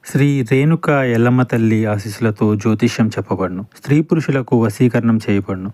శ్రీ రేణుక ఎల్లమ్మ తల్లి ఆశీస్సులతో జ్యోతిష్యం చెప్పబడును. స్త్రీ పురుషులకు వశీకరణం చేయబడును.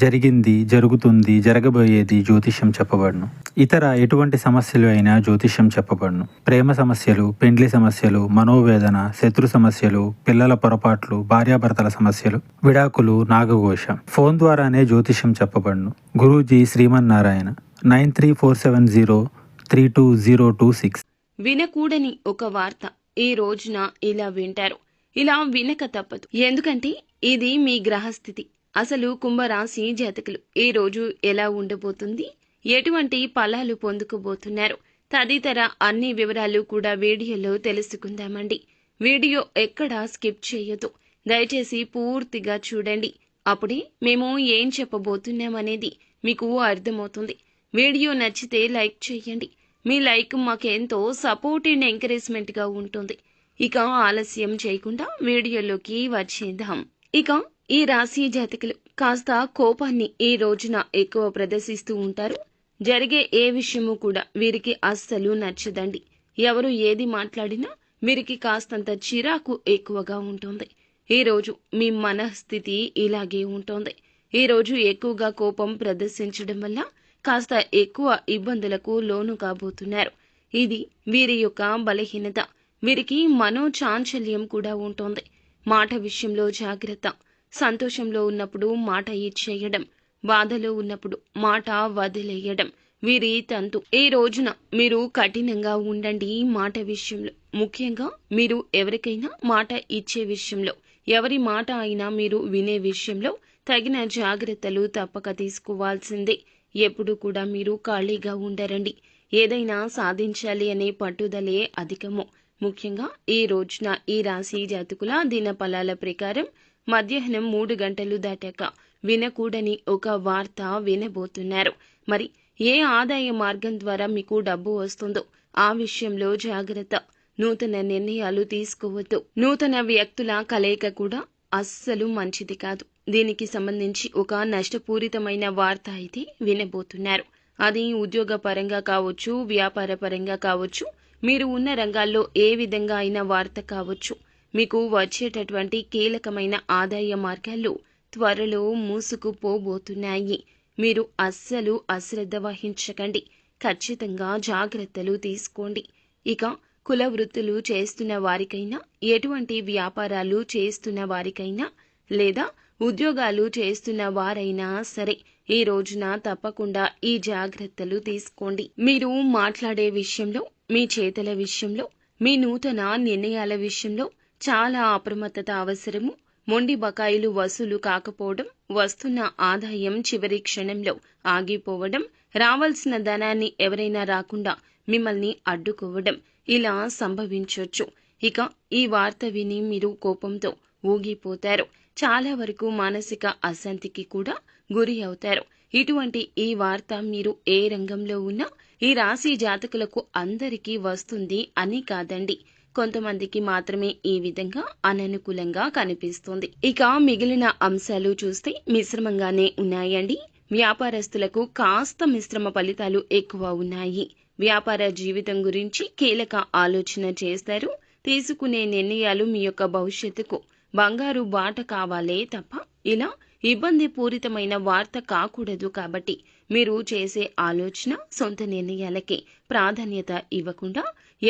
జరిగింది, జరుగుతుంది, జరగబోయేది జ్యోతిష్యం చెప్పబడును. ఇతర ఎటువంటి సమస్యలు అయినా జ్యోతిష్యం చెప్పబడును. ప్రేమ సమస్యలు, పెండ్లి సమస్యలు, మనోవేదన, శత్రు సమస్యలు, పిల్లల పొరపాట్లు, భార్యాభర్తల సమస్యలు, విడాకులు, నాగఘోష. ఫోన్ ద్వారానే జ్యోతిష్యం చెప్పబడును. గురూజీ శ్రీమన్నారాయణ 9347032026. వినకూడని ఒక వార్త ఈ రోజున ఇలా వింటారు. ఇలా వినక తప్పదు. ఎందుకంటే ఇది మీ గ్రహస్థితి. అసలు కుంభరాశి జాతకులు ఈ రోజు ఎలా ఉండబోతుంది, ఎటువంటి ఫలాలు పొందుకోబోతున్నారు తదితర అన్ని వివరాలు కూడా వీడియోలో తెలుసుకుందామండి. వీడియో ఎక్కడా స్కిప్ చేయొద్దు. దయచేసి పూర్తిగా చూడండి. అప్పుడే మేము ఏం చెప్పబోతున్నామనేది మీకు అర్థమవుతుంది. వీడియో నచ్చితే లైక్ చేయండి. మీ లైక్ మాకెంతో సపోర్ట్ అండ్ ఎంకరేజ్మెంట్ గా ఉంటుంది. ఇక ఆలస్యం చేయకుండా వీడియోలోకి వచ్చేద్దాం. ఇక ఈ రాశి జాతకులు కాస్త కోపాన్ని ఈ రోజున ఎక్కువ ప్రదర్శిస్తూ ఉంటారు. జరిగే ఏ విషయము కూడా వీరికి అస్సలు నచ్చదండి. ఎవరు ఏది మాట్లాడినా వీరికి కాస్తంత చిరాకు ఎక్కువగా ఉంటుంది. ఈ రోజు మీ మనస్థితి ఇలాగే ఉంటుంది. ఈ రోజు ఎక్కువగా కోపం ప్రదర్శించడం వల్ల కాస్త ఎక్కువ ఇబ్బందులకు లోను కాబోతున్నారు. ఇది వీరి యొక్క బలహీనత. వీరికి మనోచాంచల్యం కూడా ఉంటుంది. మాట విషయంలో జాగ్రత్త. సంతోషంలో ఉన్నప్పుడు మాట ఇచ్చేయడం, బాధలో ఉన్నప్పుడు మాట వదిలేయడం వీరి తంతు. ఈ రోజున మీరు కఠినంగా ఉండండి. మాట విషయంలో ముఖ్యంగా మీరు ఎవరికైనా మాట ఇచ్చే విషయంలో, ఎవరి మాట అయినా మీరు వినే విషయంలో తగిన జాగ్రత్తలు తప్పక తీసుకోవాల్సిందే. ఎప్పుడు కూడా మీరు ఖాళీగా ఉండరండి. ఏదైనా సాధించాలి అనే పట్టుదలే అధికము. ముఖ్యంగా ఈ రోజున ఈ రాశి జాతకుల దిన ఫలాల ప్రకారం మధ్యాహ్నం 3 గంటలు దాటాక వినకూడని ఒక వార్త వినబోతున్నారు. మరి ఏ ఆదాయ మార్గం ద్వారా మీకు డబ్బు వస్తుందో ఆ విషయంలో జాగ్రత్త. నూతన నిర్ణయాలు తీసుకోవద్దు. నూతన వ్యక్తుల కలయిక కూడా అస్సలు మంచిది కాదు. దీనికి సంబంధించి ఒక నష్టపూరితమైన వార్త అయితే వినబోతున్నారు. అది ఉద్యోగ పరంగా కావచ్చు, వ్యాపార పరంగా కావచ్చు, మీరు ఉన్న రంగాల్లో ఏ విధంగా అయిన వార్త కావచ్చు. మీకు వచ్చేటటువంటి కీలకమైన ఆదాయ మార్గాలు త్వరలో మూసుకుపోబోతున్నాయి. మీరు అస్సలు అశ్రద్ధ వహించకండి. ఖచ్చితంగా జాగ్రత్తలు తీసుకోండి. ఇక కుల వృత్తులు చేస్తున్న వారికైనా, ఎటువంటి వ్యాపారాలు చేస్తున్న వారికైనా, లేదా ఉద్యోగాలు చేస్తున్న వారైనా సరే ఈ రోజున తప్పకుండా ఈ జాగ్రత్తలు తీసుకోండి. మీరు మాట్లాడే విషయంలో, మీ చేతల విషయంలో, మీ నూతన నిర్ణయాల విషయంలో చాలా అప్రమత్తత అవసరము. మొండి బకాయిలు వసూలు కాకపోవడం, వస్తున్న ఆదాయం చివరి క్షణంలో ఆగిపోవడం, రావాల్సిన ధనాన్ని ఎవరైనా రాకుండా మిమ్మల్ని అడ్డుకోవడం ఇలా సంభవించొచ్చు. ఇక ఈ వార్త విని మీరు కోపంతో ఊగిపోతారు. చాలా వరకు మానసిక అశాంతికి కూడా గురి అవుతారు. ఇటువంటి ఈ వార్త మీరు ఏ రంగంలో ఉన్నా ఈ రాశి జాతకులకు అందరికీ వస్తుంది అని కాదండి. కొంతమందికి మాత్రమే ఈ విధంగా అననుకూలంగా కనిపిస్తుంది. ఇక మిగిలిన అంశాలు చూస్తే మిశ్రమంగానే ఉన్నాయండి. వ్యాపారస్తులకు కాస్త మిశ్రమ ఫలితాలు ఎక్కువ ఉన్నాయి. వ్యాపార జీవితం గురించి కీలక ఆలోచన చేస్తారు. తీసుకునే నిర్ణయాలు మీ యొక్క భవిష్యత్తుకు బంగారు బాట కావాలే తప్ప ఇలా ఇబ్బంది పూరితమైన వార్త కాకూడదు. కాబట్టి మీరు చేసే ఆలోచన సొంత నిర్ణయాలకే ప్రాధాన్యత ఇవ్వకుండా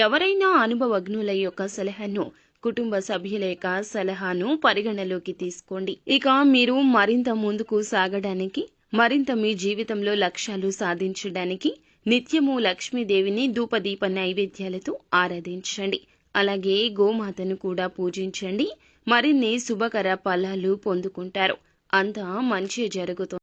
ఎవరైనా అనుభవజ్ఞుల యొక్క సలహాను, కుటుంబ సభ్యుల యొక్క సలహాను పరిగణలోకి తీసుకోండి. ఇక మీరు మరింత ముందుకు సాగడానికి, మరింత మీ జీవితంలో లక్ష్యాలు సాధించడానికి నిత్యము లక్ష్మీదేవిని ధూపదీప నైవేద్యాలతో ఆరాధించండి. అలాగే గోమాతను కూడా పూజించండి. మరిన్ని శుభకర ఫలాలు పొందుకుంటారు. అంతా మంచి జరుగుతుంది.